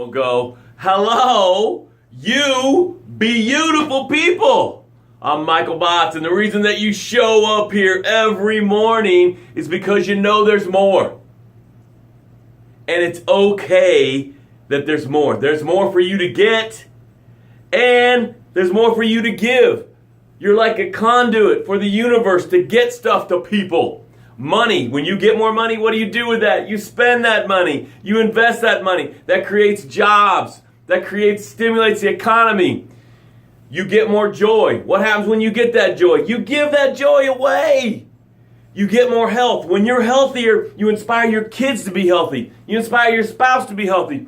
Go, hello, you beautiful people. I'm Michael Botts, and the reason that you show up here every morning is because you know there's more. And it's okay that there's more. There's more for you to get, and there's more for you to give. You're like a conduit for the universe to get stuff to people. Money. When you get more money, what do you do with that? You spend that money. You invest that money. That creates jobs. That stimulates the economy. You get more joy. What happens when you get that joy? You give that joy away. You get more health. When you're healthier, you inspire your kids to be healthy. You inspire your spouse to be healthy.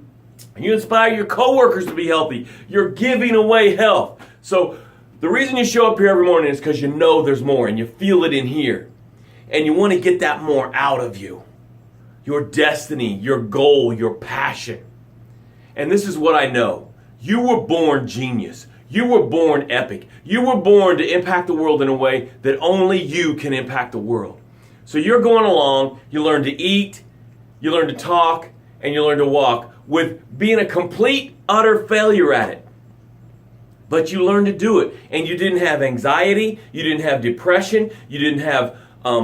You inspire your coworkers to be healthy. You're giving away health. So the reason you show up here every morning is because you know there's more and you feel it in here. And you want to get that more out of you. Your destiny, your goal, your passion. And this is what I know. You were born genius. You were born epic. You were born to impact the world in a way that only you can impact the world. So you're going along, you learn to eat, you learn to talk, and you learn to walk with being a complete, utter failure at it. But you learned to do it. And you didn't have anxiety, you didn't have depression, you didn't have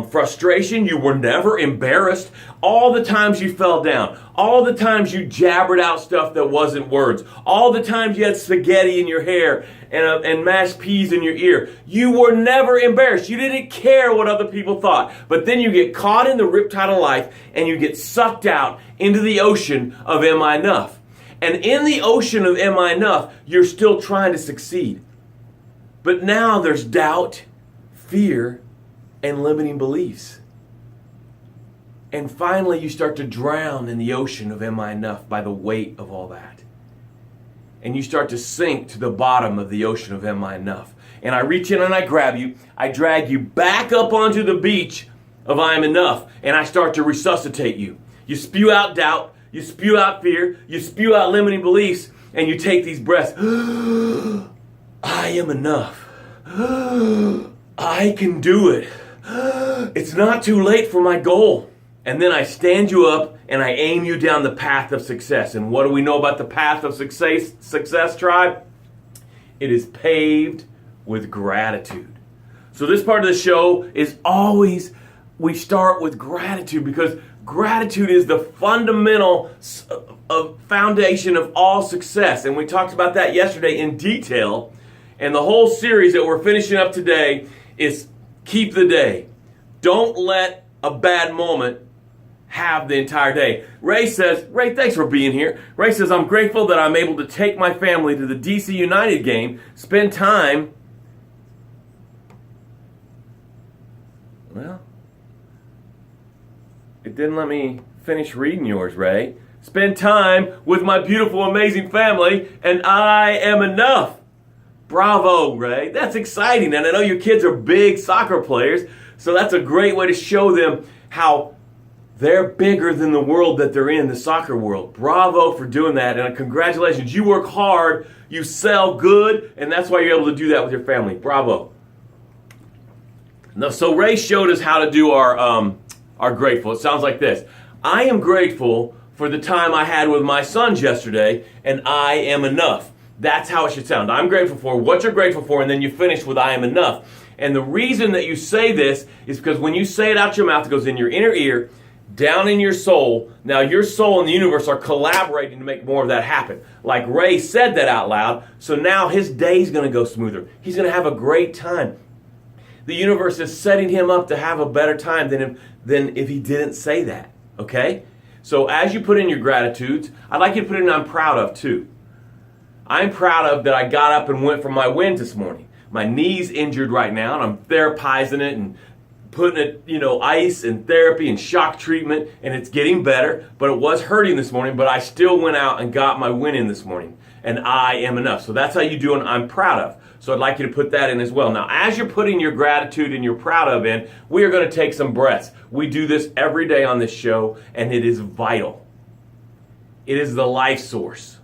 frustration. You were never embarrassed. All the times you fell down, all the times you jabbered out stuff that wasn't words, all the times you had spaghetti in your hair and mashed peas in your ear, you were never embarrassed. You didn't care what other people thought. But then you get caught in the riptide of life and you get sucked out into the ocean of am I enough? And in the ocean of am I enough, you're still trying to succeed. But now there's doubt, fear, and limiting beliefs. And finally you start to drown in the ocean of am I enough by the weight of all that. And you start to sink to the bottom of the ocean of am I enough. And I reach in and I grab you, I drag you back up onto the beach of I am enough, and I start to resuscitate you. You spew out doubt, you spew out fear, you spew out limiting beliefs, and you take these breaths. I am enough. I can do it. It's not too late for my goal. And then I stand you up and I aim you down the path of success. And what do we know about the path of success, tribe? It is paved with gratitude. So this part of the show is always, we start with gratitude because gratitude is the fundamental foundation of all success. And we talked about that yesterday in detail. And the whole series that we're finishing up today is keep the day. Don't let a bad moment have the entire day. Ray says, Ray, thanks for being here. Ray says, I'm grateful that I'm able to take my family to the DC United game, spend time. Well, it didn't let me finish reading yours, Ray. Spend time with my beautiful, amazing family, and I am enough. Bravo, Ray. That's exciting. And I know your kids are big soccer players, so that's a great way to show them how they're bigger than the world that they're in, the soccer world. Bravo for doing that, and congratulations. You work hard, you sell good, and that's why you're able to do that with your family. Bravo. Now, so Ray showed us how to do our grateful. It sounds like this. I am grateful for the time I had with my sons yesterday, and I am enough. That's how it should sound. I'm grateful for what you're grateful for, and then you finish with I am enough. And the reason that you say this is because when you say it out your mouth, it goes in your inner ear, down in your soul. Now your soul and the universe are collaborating to make more of that happen. Like Ray said that out loud, so now his day's going to go smoother. He's going to have a great time. The universe is setting him up to have a better time than if he didn't say that, okay? So as you put in your gratitudes, I'd like you to put in I'm proud of too. I'm proud of that I got up and went for my wins this morning. My knee's injured right now, and I'm therapizing it and putting it, ice and therapy and shock treatment, and it's getting better, but it was hurting this morning, but I still went out and got my win in this morning, and I am enough. So that's how you do an I'm proud of. So I'd like you to put that in as well. Now, as you're putting your gratitude and you're proud of in, we are going to take some breaths. We do this every day on this show, and it is vital. It is the life source,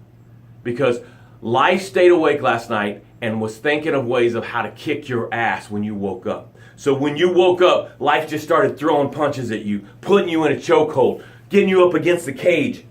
because life stayed awake last night and was thinking of ways of how to kick your ass when you woke up. So when you woke up, life just started throwing punches at you, putting you in a chokehold, getting you up against the cage.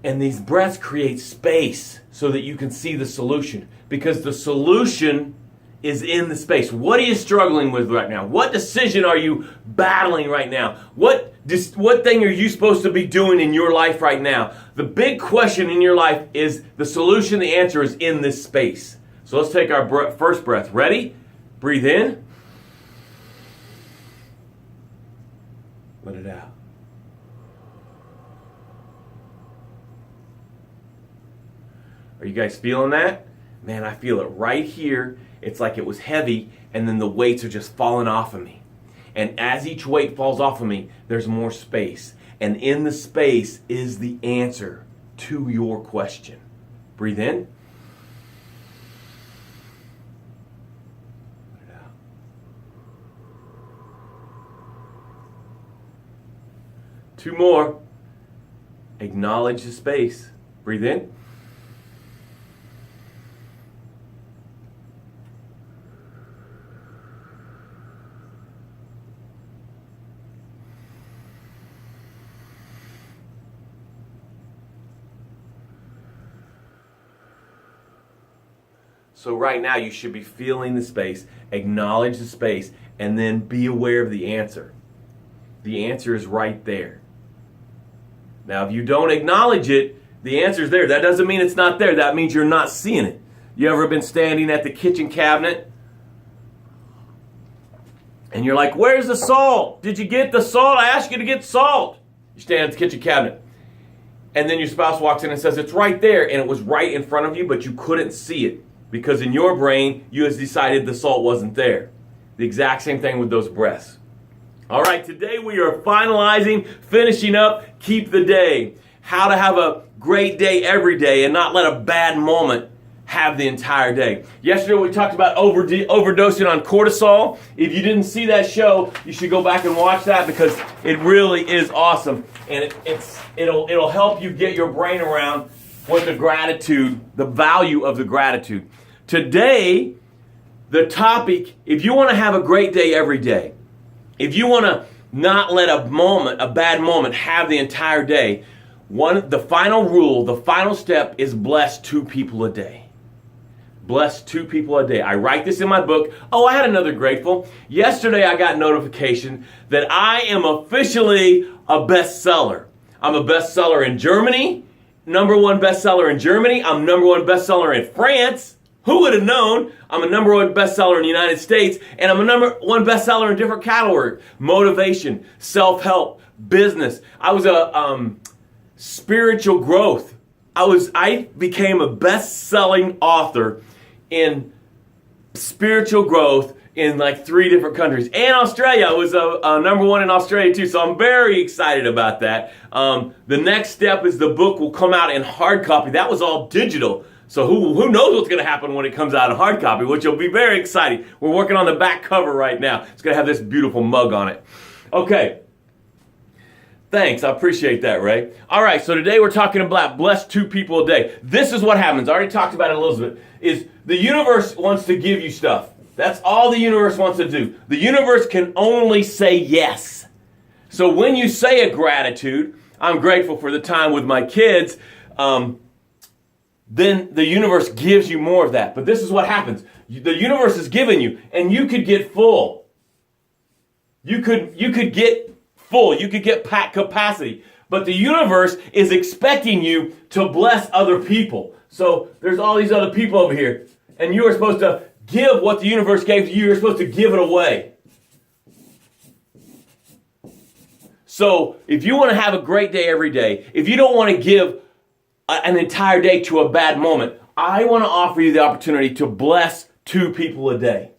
And these breaths create space so that you can see the solution. Because the solution is in the space. What are you struggling with right now? What decision are you battling right now? What thing are you supposed to be doing in your life right now? The big question in your life is the solution, the answer is in this space. So let's take our first breath. Ready? Breathe in. Let it out. Are you guys feeling that? Man, I feel it right here. It's like it was heavy, and then the weights are just falling off of me. And as each weight falls off of me, there's more space. And in the space is the answer to your question. Breathe in. Let it out. Two more. Acknowledge the space. Breathe in. So right now you should be feeling the space, acknowledge the space, and then be aware of the answer. The answer is right there. Now if you don't acknowledge it, the answer is there. That doesn't mean it's not there. That means you're not seeing it. You ever been standing at the kitchen cabinet and you're like, where's the salt? Did you get the salt? I asked you to get salt. You stand at the kitchen cabinet. And then your spouse walks in and says, it's right there. And it was right in front of you, but you couldn't see it. Because in your brain, you has decided the salt wasn't there. The exact same thing with those breaths. All right, today we are finishing up, keep the day. How to have a great day every day and not let a bad moment have the entire day. Yesterday we talked about overdosing on cortisol. If you didn't see that show, you should go back and watch that because it really is awesome. And it'll help you get your brain around what the gratitude, the value of the gratitude. Today, the topic, if you want to have a great day every day, if you want to not let a bad moment have the entire day, the final rule, the final step is bless 2 people a day. Bless 2 people a day. I write this in my book. Oh, I had another grateful. Yesterday I got notification that I am officially a bestseller. I'm a bestseller in Germany. #1 bestseller in Germany. I'm #1 bestseller in France. Who would have known? I'm a #1 bestseller in the United States, and I'm a #1 bestseller in different categories. Motivation, self-help, business. I was a spiritual growth. I became a best-selling author in spiritual growth in like 3 different countries. And Australia. I was a #1 in Australia too, so I'm very excited about that. The next step is the book will come out in hard copy. That was all digital. So who knows what's going to happen when it comes out in hard copy, which will be very exciting. We're working on the back cover right now. It's going to have this beautiful mug on it. Okay. Thanks. I appreciate that, Ray. All right. So today we're talking about bless 2 people a day. This is what happens. I already talked about it, Elizabeth. Is the universe wants to give you stuff. That's all the universe wants to do. The universe can only say yes. So when you say a gratitude, I'm grateful for the time with my kids, then the universe gives you more of that. But this is what happens. The universe is giving you, and you could get full. You could get full. You could get capacity. But the universe is expecting you to bless other people. So there's all these other people over here, and you are supposed to give what the universe gave to you. You're supposed to give it away. So if you want to have a great day every day, if you don't want to give an entire day to a bad moment, I want to offer you the opportunity to bless 2 people a day.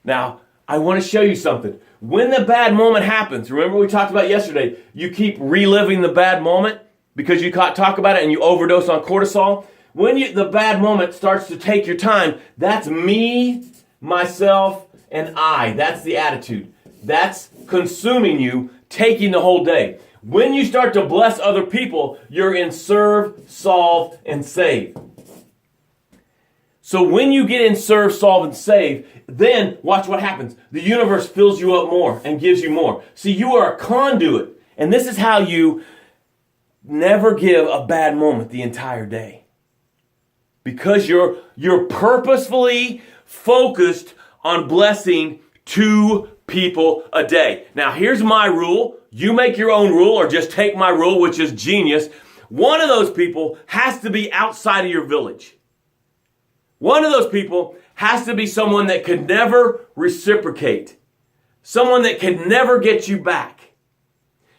Now, I want to show you something. When the bad moment happens, remember we talked about yesterday, you keep reliving the bad moment because you talk about it and you overdose on cortisol. When the bad moment starts to take your time, that's me, myself, and I. That's the attitude. That's consuming you, taking the whole day. When you start to bless other people, you're in serve, solve, and save. So when you get in serve, solve, and save, then watch what happens. The universe fills you up more and gives you more. See, you are a conduit. And this is how you never give a bad moment the entire day. Because you're purposefully focused on blessing 2 people a day. Now, here's my rule. You make your own rule or just take my rule, which is genius. One of those people has to be outside of your village. One of those people has to be someone that could never reciprocate. Someone that could never get you back.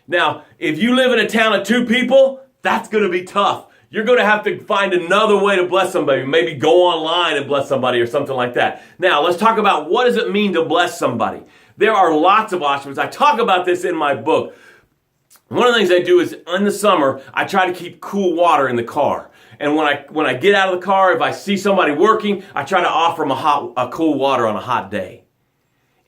Now, if you live in a town of 2 people, that's going to be tough. You're going to have to find another way to bless somebody. Maybe go online and bless somebody or something like that. Now, let's talk about what does it mean to bless somebody. There are lots of options. I talk about this in my book. One of the things I do is in the summer, I try to keep cool water in the car. And when I get out of the car, if I see somebody working, I try to offer them a cool water on a hot day.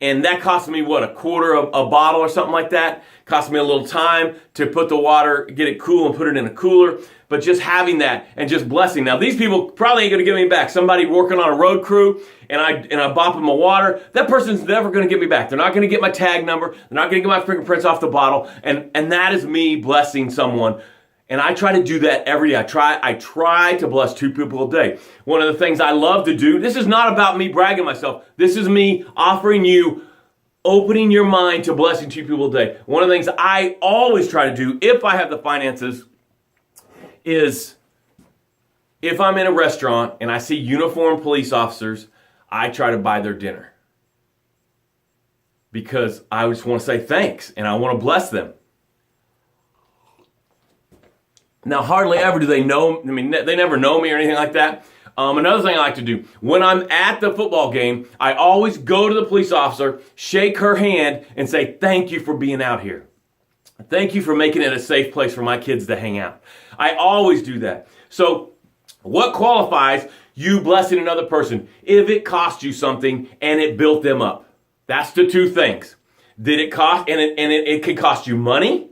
And that costs me, what, a quarter of a bottle or something like that? Costs me a little time to put the water, get it cool and put it in a cooler. But just having that and just blessing. Now, these people probably ain't going to give me back. Somebody working on a road crew and I bop them a water. That person's never going to get me back. They're not going to get my tag number. They're not going to get my fingerprints off the bottle. And that is me blessing someone. And I try to do that every day. I try to bless 2 people a day. One of the things I love to do, this is not about me bragging myself. This is me offering you, opening your mind to blessing 2 people a day. One of the things I always try to do, if I have the finances, is if I'm in a restaurant and I see uniformed police officers, I try to buy their dinner. Because I just want to say thanks and I want to bless them. Now, hardly ever do they know, they never know me or anything like that. Another thing I like to do, when I'm at the football game, I always go to the police officer, shake her hand, and say, thank you for being out here. Thank you for making it a safe place for my kids to hang out. I always do that. So, what qualifies you blessing another person? If it cost you something and it built them up. That's the 2 things. Did it cost, and it could cost you money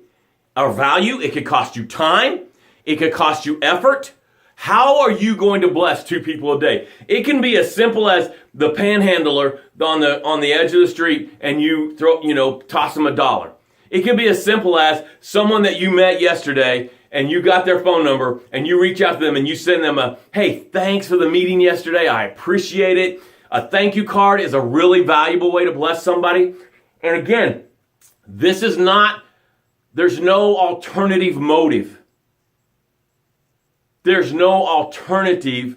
or value. It could cost you time. It could cost you effort. How are you going to bless 2 people a day? It can be as simple as the panhandler on the edge of the street and you toss them $1. It can be as simple as someone that you met yesterday and you got their phone number and you reach out to them and you send them a, hey, thanks for the meeting yesterday. I appreciate it. A thank you card is a really valuable way to bless somebody. And again, there's no alternative motive. There's no alternative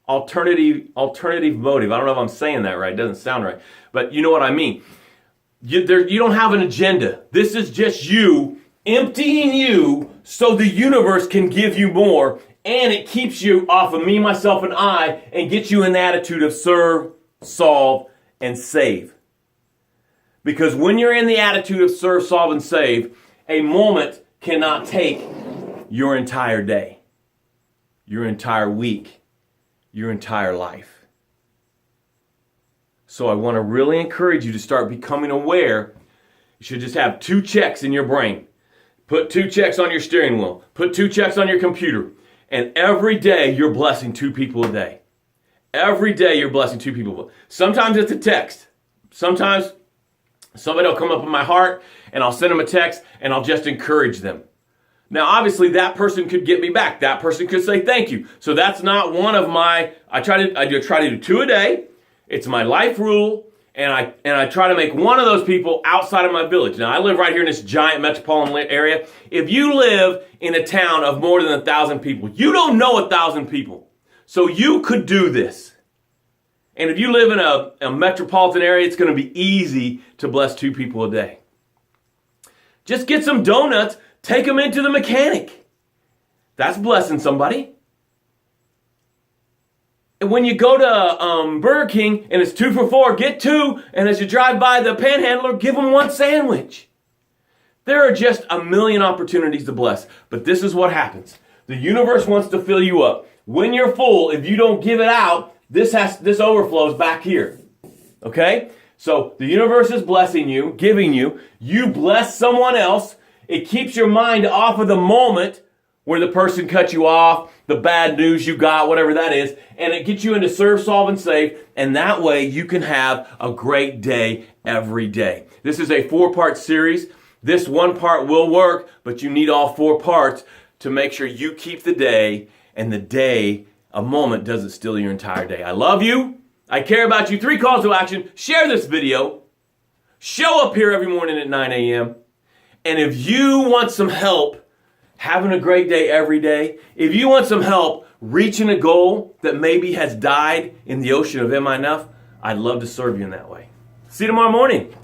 motive. I don't know if I'm saying that right. It doesn't sound right. But you know what I mean. You don't have an agenda. This is just you emptying you so the universe can give you more. And it keeps you off of me, myself, and I and gets you in the attitude of serve, solve, and save. Because when you're in the attitude of serve, solve, and save, a moment cannot take your entire day, your entire week, your entire life. So I want to really encourage you to start becoming aware. You should just have 2 checks in your brain. Put 2 checks on your steering wheel. Put 2 checks on your computer. And every day you're blessing 2 people a day. Every day you're blessing 2 people. Sometimes it's a text. Sometimes somebody will come up in my heart and I'll send them a text and I'll just encourage them. Now, obviously, that person could get me back. That person could say thank you. So that's not one of my, I try to do 2 a day. It's my life rule. And I try to make one of those people outside of my village. Now, I live right here in this giant metropolitan area. If you live in a town of more than 1,000 people, you don't know 1,000 people. So you could do this. And if you live in a metropolitan area, it's going to be easy to bless 2 people a day. Just get some donuts, take them into the mechanic. That's blessing somebody. And when you go to Burger King and it's 2 for $4, get 2. And as you drive by the panhandler, give them 1 sandwich. There are just a million opportunities to bless. But this is what happens. The universe wants to fill you up. When you're full, if you don't give it out, this overflows back here. Okay? So the universe is blessing you, giving you. You bless someone else. It keeps your mind off of the moment where the person cut you off, the bad news you got, whatever that is, and it gets you into serve, solve, and save, and that way you can have a great day every day. This is a 4-part series This one part will work, but you need all 4 parts to make sure you keep the day, and the day, a moment, doesn't steal your entire day. I love you. I care about you. 3 calls to action. Share this video. Show up here every morning at 9 a.m. And if you want some help having a great day every day, if you want some help reaching a goal that maybe has died in the ocean of Am I Enough, I'd love to serve you in that way. See you tomorrow morning.